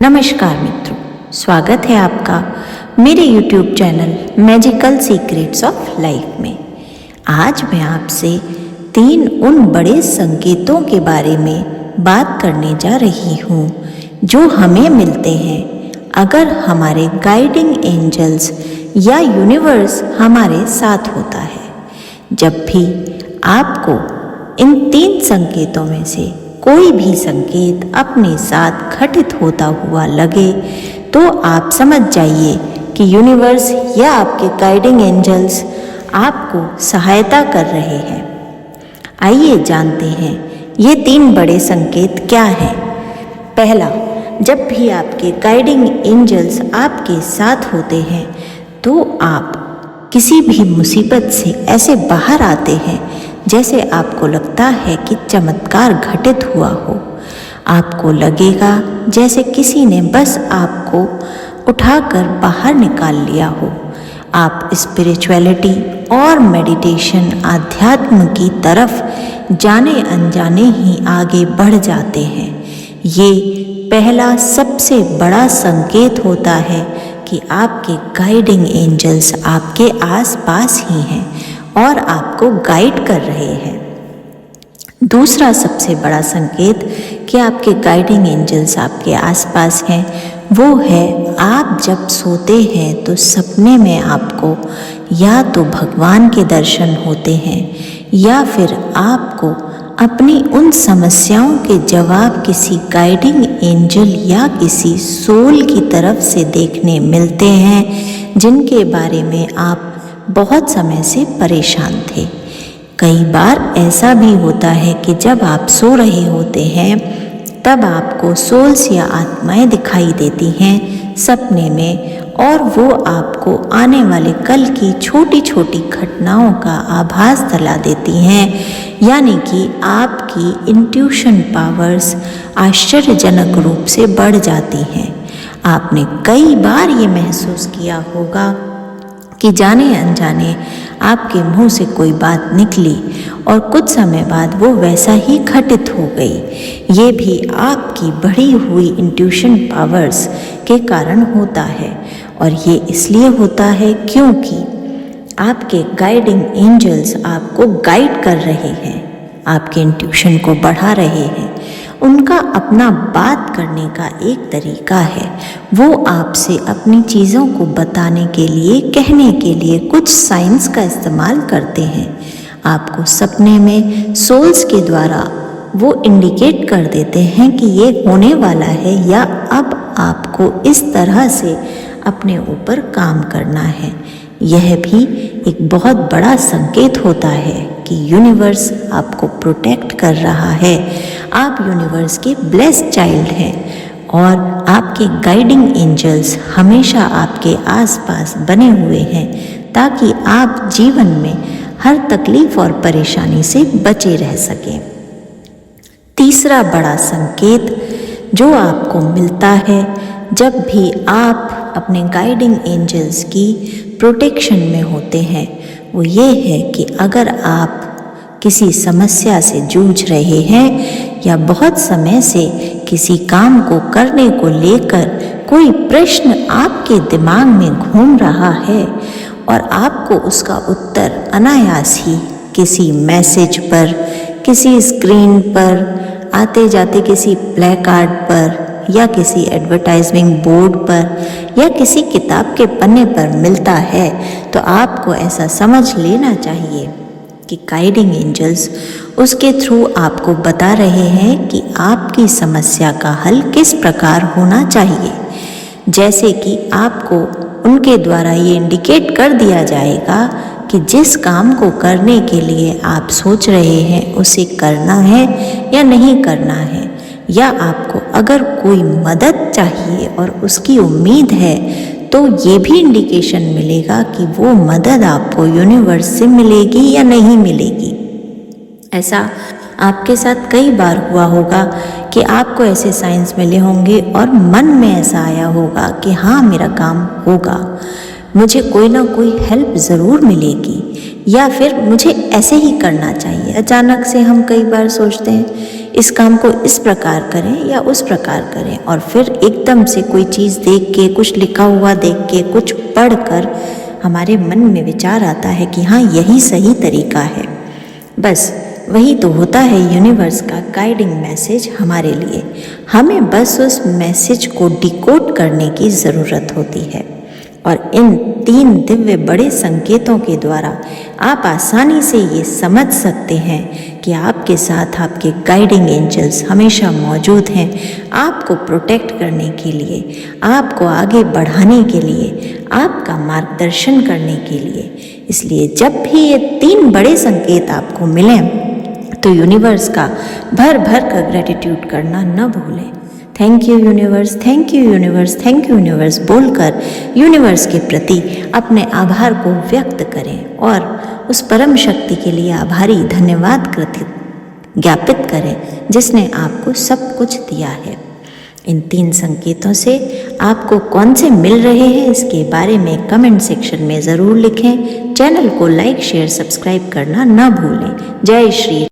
नमस्कार मित्रों, स्वागत है आपका मेरे YouTube channel magical secrets of life में। आज मैं आपसे 3 उन बड़े संकेतों के बारे में बात करने जा रही हूँ जो हमें मिलते हैं अगर हमारे गाइडिंग एंजल्स या यूनिवर्स हमारे साथ होता है। जब भी आपको इन 3 संकेतों में से कोई भी संकेत अपने साथ घटित होता हुआ लगे तो आप समझ जाइए कि यूनिवर्स या आपके गाइडिंग एंजल्स आपको सहायता कर रहे हैं। आइए जानते हैं ये 3 बड़े संकेत क्या हैं। पहला, जब भी आपके गाइडिंग एंजल्स आपके साथ होते हैं तो आप किसी भी मुसीबत से ऐसे बाहर आते हैं जैसे आपको लगता है कि चमत्कार घटित हुआ हो। आपको लगेगा जैसे किसी ने बस आपको उठाकर बाहर निकाल लिया हो। आप स्पिरिचुअलिटी और मेडिटेशन, अध्यात्म की तरफ जाने अनजाने ही आगे बढ़ जाते हैं। ये पहला सबसे बड़ा संकेत होता है कि आपके गाइडिंग एंजल्स आपके आसपास ही हैं और आपको गाइड कर रहे हैं। दूसरा सबसे बड़ा संकेत कि आपके गाइडिंग एंजल्स आपके आसपास हैं वो है, आप जब सोते हैं तो सपने में आपको या तो भगवान के दर्शन होते हैं या फिर आपको अपनी उन समस्याओं के जवाब किसी गाइडिंग एंजल या किसी सोल की तरफ से देखने मिलते हैं जिनके बारे में आप बहुत समय से परेशान थे। कई बार ऐसा भी होता है कि जब आप सो रहे होते हैं तब आपको सोल्स या आत्माएं दिखाई देती हैं सपने में, और वो आपको आने वाले कल की छोटी छोटी घटनाओं का आभास दिला देती हैं। यानी कि आपकी इंट्यूशन पावर्स आश्चर्यजनक रूप से बढ़ जाती हैं। आपने कई बार ये महसूस किया होगा कि जाने अनजाने आपके मुंह से कोई बात निकली और कुछ समय बाद वो वैसा ही घटित हो गई। ये भी आपकी बढ़ी हुई इंट्यूशन पावर्स के कारण होता है, और ये इसलिए होता है क्योंकि आपके गाइडिंग एंजल्स आपको गाइड कर रहे हैं, आपके इंट्यूशन को बढ़ा रहे हैं। उनका अपना बात करने का एक तरीका है, वो आपसे अपनी चीज़ों को बताने के लिए, कहने के लिए कुछ साइंस का इस्तेमाल करते हैं। आपको सपने में सोल्स के द्वारा वो इंडिकेट कर देते हैं कि ये होने वाला है या अब आपको इस तरह से अपने ऊपर काम करना है। यह भी एक बहुत बड़ा संकेत होता है कि यूनिवर्स आपको प्रोटेक्ट कर रहा है। आप यूनिवर्स के ब्लेस्ड चाइल्ड हैं और आपके गाइडिंग एंजल्स हमेशा आपके आसपास बने हुए हैं ताकि आप जीवन में हर तकलीफ और परेशानी से बचे रह सकें। तीसरा बड़ा संकेत जो आपको मिलता है जब भी आप अपने गाइडिंग एंजल्स की प्रोटेक्शन में होते हैं वो ये है कि अगर आप किसी समस्या से जूझ रहे हैं या बहुत समय से किसी काम को करने को लेकर कोई प्रश्न आपके दिमाग में घूम रहा है और आपको उसका उत्तर अनायास ही किसी मैसेज पर, किसी स्क्रीन पर, आते जाते किसी प्लेकार्ड पर या किसी एडवर्टाइजमेंट बोर्ड पर या किसी किताब के पन्ने पर मिलता है तो आपको ऐसा समझ लेना चाहिए कि गाइडिंग एंजल्स उसके थ्रू आपको बता रहे हैं कि आपकी समस्या का हल किस प्रकार होना चाहिए। जैसे कि आपको उनके द्वारा ये इंडिकेट कर दिया जाएगा कि जिस काम को करने के लिए आप सोच रहे हैं उसे करना है या नहीं करना है, या आपको अगर कोई मदद चाहिए और उसकी उम्मीद है तो ये भी इंडिकेशन मिलेगा कि वो मदद आपको यूनिवर्स से मिलेगी या नहीं मिलेगी। ऐसा आपके साथ कई बार हुआ होगा कि आपको ऐसे साइंस मिले होंगे और मन में ऐसा आया होगा कि हाँ, मेरा काम होगा, मुझे कोई ना कोई हेल्प ज़रूर मिलेगी। या फिर मुझे ऐसे ही करना चाहिए। अचानक से हम कई बार सोचते हैं इस काम को इस प्रकार करें या उस प्रकार करें, और फिर एकदम से कोई चीज़ देख के, कुछ लिखा हुआ देख के, कुछ पढ़ कर हमारे मन में विचार आता है कि हाँ यही सही तरीका है। बस वही तो होता है यूनिवर्स का गाइडिंग मैसेज हमारे लिए। हमें बस उस मैसेज को डिकोड करने की ज़रूरत होती है, और इन 3 दिव्य बड़े संकेतों के द्वारा आप आसानी से ये समझ सकते हैं कि आपके साथ आपके गाइडिंग एंजल्स हमेशा मौजूद हैं, आपको प्रोटेक्ट करने के लिए, आपको आगे बढ़ाने के लिए, आपका मार्गदर्शन करने के लिए। इसलिए जब भी ये 3 बड़े संकेत आपको मिलें तो यूनिवर्स का भर भर कर ग्रेटिट्यूड करना न भूलें। Thank you universe, thank you universe, thank you universe बोलकर यूनिवर्स के प्रति अपने आभार को व्यक्त करें और उस परम शक्ति के लिए आभारी धन्यवाद ज्ञापित करें जिसने आपको सब कुछ दिया है। इन 3 संकेतों से आपको कौन से मिल रहे हैं इसके बारे में कमेंट सेक्शन में ज़रूर लिखें। चैनल को लाइक, शेयर, सब्सक्राइब करना न भूलें। जय श्री